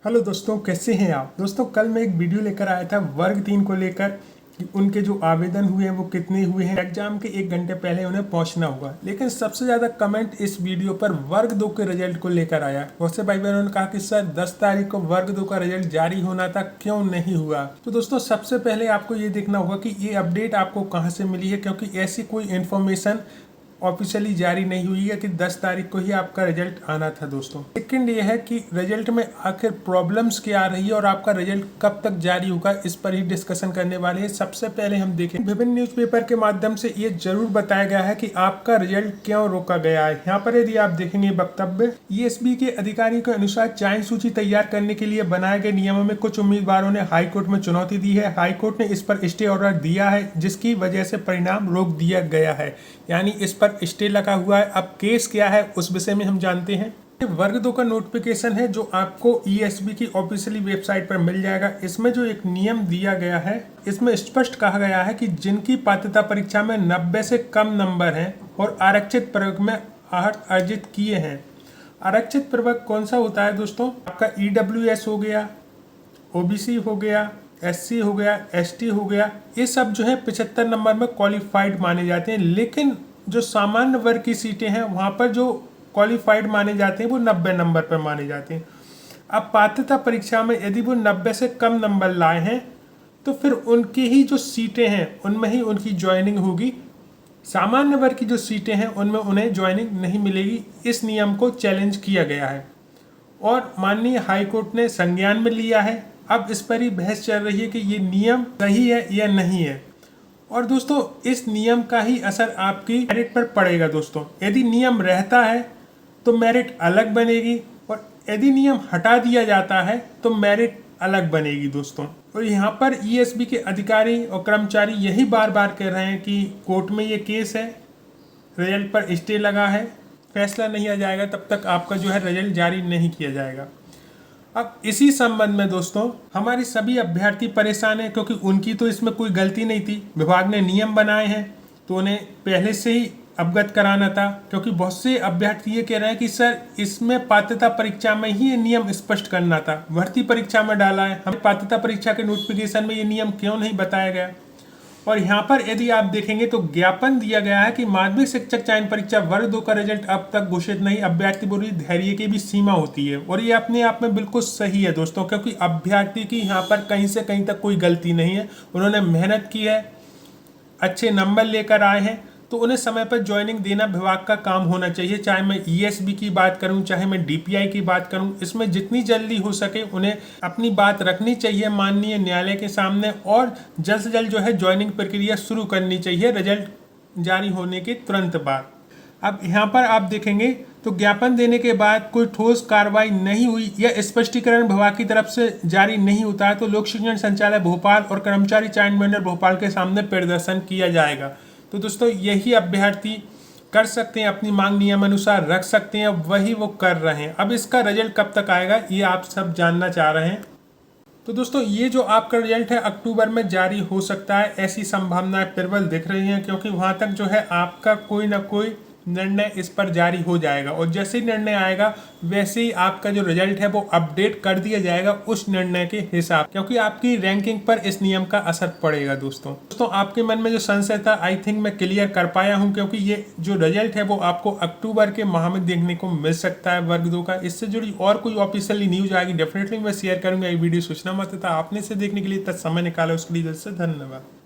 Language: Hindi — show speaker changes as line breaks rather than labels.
हेलो दोस्तों, कैसे हैं आप। दोस्तों, कल मैं एक वीडियो लेकर आया था वर्ग 3 को लेकर कि उनके जो आवेदन हुए हैं वो कितने हुए हैं। एग्जाम के 1 घंटे पहले उन्हें पहुंचना होगा, लेकिन सबसे ज़्यादा कमेंट इस वीडियो पर वर्ग 2 के रिजल्ट को लेकर आया। बहुत से भाई बहनों ने कहा कि सर 10 तारीख को वर्ग 2 का रिजल्ट जारी होना था, क्यों नहीं हुआ। तो दोस्तों, सबसे पहले आपको ये देखना होगा कि ये अपडेट आपको कहाँ से मिली है, क्योंकि ऐसी कोई इन्फॉर्मेशन ऑफिशियली जारी नहीं हुई है कि 10 तारीख को ही आपका रिजल्ट आना था। दोस्तों, सेकंड ये है कि रिजल्ट में आखिर प्रॉब्लम्स क्या आ रही है और आपका रिजल्ट कब तक जारी होगा, इस पर ही डिस्कशन करने वाले हैं। सबसे पहले हम देखें, विभिन्न न्यूज़पेपर के माध्यम से ये जरूर बताया गया है कि आपका रिजल्ट क्यों रोका गया है। यहाँ पर यदि आप देखेंगे वक्तव्य, ईएसबी के अधिकारी के अनुसार चयन सूची तैयार करने के लिए बनाए गए नियमों में कुछ उम्मीदवारों ने हाईकोर्ट में चुनौती दी है। हाईकोर्ट ने इस पर स्टे ऑर्डर दिया है, जिसकी वजह से परिणाम रोक दिया गया है, यानी इस पर स्टे लगा हुआ है। अब केस क्या है उस विषय में हम जानते हैं। वर्ग 2 का नोटिफिकेशन है जो आपको ईएसबी की ऑफिशियली वेबसाइट पर मिल जाएगा। इसमें जो एक नियम दिया गया है, इसमें स्पष्ट कहा गया है कि जिनकी पात्रता परीक्षा में 90 से कम नंबर हैं और आरक्षित प्रवर्ग में आहत अर्जित किए हैं। आरक्षित प्रवर्ग कौन सा होता है दोस्तों? आपका ईडब्ल्यूएस हो गया, ओबीसी हो गया, एससी हो गया, एसटी हो गया। ये सब जो है 75 नंबर में क्वालिफाइड माने जाते हैं, लेकिन जो सामान्य वर्ग की सीटें हैं वहाँ पर जो क्वालिफाइड माने जाते हैं वो 90 नंबर पर माने जाते हैं। अब पात्रता परीक्षा में यदि वो 90 से कम नंबर लाए हैं तो फिर उनकी ही जो सीटें हैं उनमें ही उनकी ज्वाइनिंग होगी। सामान्य वर्ग की जो सीटें हैं उनमें उन्हें ज्वाइनिंग नहीं मिलेगी। इस नियम को चैलेंज किया गया है और माननीय हाईकोर्ट ने संज्ञान में लिया है। अब इस पर ही बहस चल रही है कि ये नियम सही है या नहीं है। और दोस्तों, इस नियम का ही असर आपकी मेरिट पर पड़ेगा। दोस्तों, यदि नियम रहता है तो मेरिट अलग बनेगी और यदि नियम हटा दिया जाता है तो मेरिट अलग बनेगी। दोस्तों, और यहाँ पर ईएसबी के अधिकारी और कर्मचारी यही बार बार कह रहे हैं कि कोर्ट में ये केस है, रिजल्ट पर स्टे लगा है, फैसला नहीं आ जाएगा तब तक आपका जो है रिजल्ट जारी नहीं किया जाएगा। अब इसी संबंध में दोस्तों, हमारी सभी अभ्यर्थी परेशान हैं, क्योंकि उनकी तो इसमें कोई गलती नहीं थी। विभाग ने नियम बनाए हैं तो उन्हें पहले से ही अवगत कराना था, क्योंकि बहुत से अभ्यर्थी ये कह रहे हैं कि सर इसमें पात्रता परीक्षा में ही ये नियम स्पष्ट करना था, भर्ती परीक्षा में डाला है, हमें पात्रता परीक्षा के नोटिफिकेशन में ये नियम क्यों नहीं बताया गया। और यहाँ पर यदि आप देखेंगे तो ज्ञापन दिया गया है कि माध्यमिक शिक्षक चयन परीक्षा वर्ग 2 का रिजल्ट अब तक घोषित नहीं, अभ्यर्थी बोली धैर्य की भी सीमा होती है। और ये अपने आप में बिल्कुल सही है दोस्तों, क्योंकि अभ्यर्थी की यहाँ पर कहीं से कहीं तक कोई गलती नहीं है। उन्होंने मेहनत की है, अच्छे नंबर लेकर आए हैं, तो उन्हें समय पर ज्वाइनिंग देना विभाग का काम होना चाहिए। चाहे मैं ईएसबी की बात करूं, चाहे मैं डीपीआई की बात करूं, इसमें जितनी जल्दी हो सके उन्हें अपनी बात रखनी चाहिए माननीय न्यायालय के सामने और जल्द से जल्द जो है ज्वाइनिंग प्रक्रिया शुरू करनी चाहिए रिजल्ट जारी होने के तुरंत बाद। अब यहाँ पर आप देखेंगे तो ज्ञापन देने के बाद कोई ठोस कार्रवाई नहीं हुई या स्पष्टीकरण विभाग की तरफ से जारी नहीं होता है तो लोक शिक्षण संचालय भोपाल और कर्मचारी चयन मंडल भोपाल के सामने प्रदर्शन किया जाएगा। तो दोस्तों, यही अभ्यर्थी कर सकते हैं, अपनी मांग नियमानुसार रख सकते हैं, वही वो कर रहे हैं। अब इसका रिजल्ट कब तक आएगा ये आप सब जानना चाह रहे हैं। तो दोस्तों, ये जो आपका रिजल्ट है अक्टूबर में जारी हो सकता है, ऐसी संभावनाएं प्रबल दिख रही हैं, क्योंकि वहां तक जो है आपका कोई ना कोई निर्णय इस पर जारी हो जाएगा और जैसे ही निर्णय आएगा वैसे ही आपका जो रिजल्ट है वो अपडेट कर दिया जाएगा उस निर्णय के हिसाब, क्योंकि आपकी रैंकिंग पर इस नियम का असर पड़ेगा। दोस्तों, आपके मन में जो संशय था आई थिंक मैं क्लियर कर पाया हूं, क्योंकि ये जो रिजल्ट है वो आपको अक्टूबर के माह में देखने को मिल सकता है वर्ग 2 का। इससे जुड़ी और कोई ऑफिशियली न्यूज आएगी डेफिनेटली मैं शेयर करूंगा। ये वीडियो सूचना मत था आपने से देखने के लिए समय निकाला, उसके लिए दिल से धन्यवाद।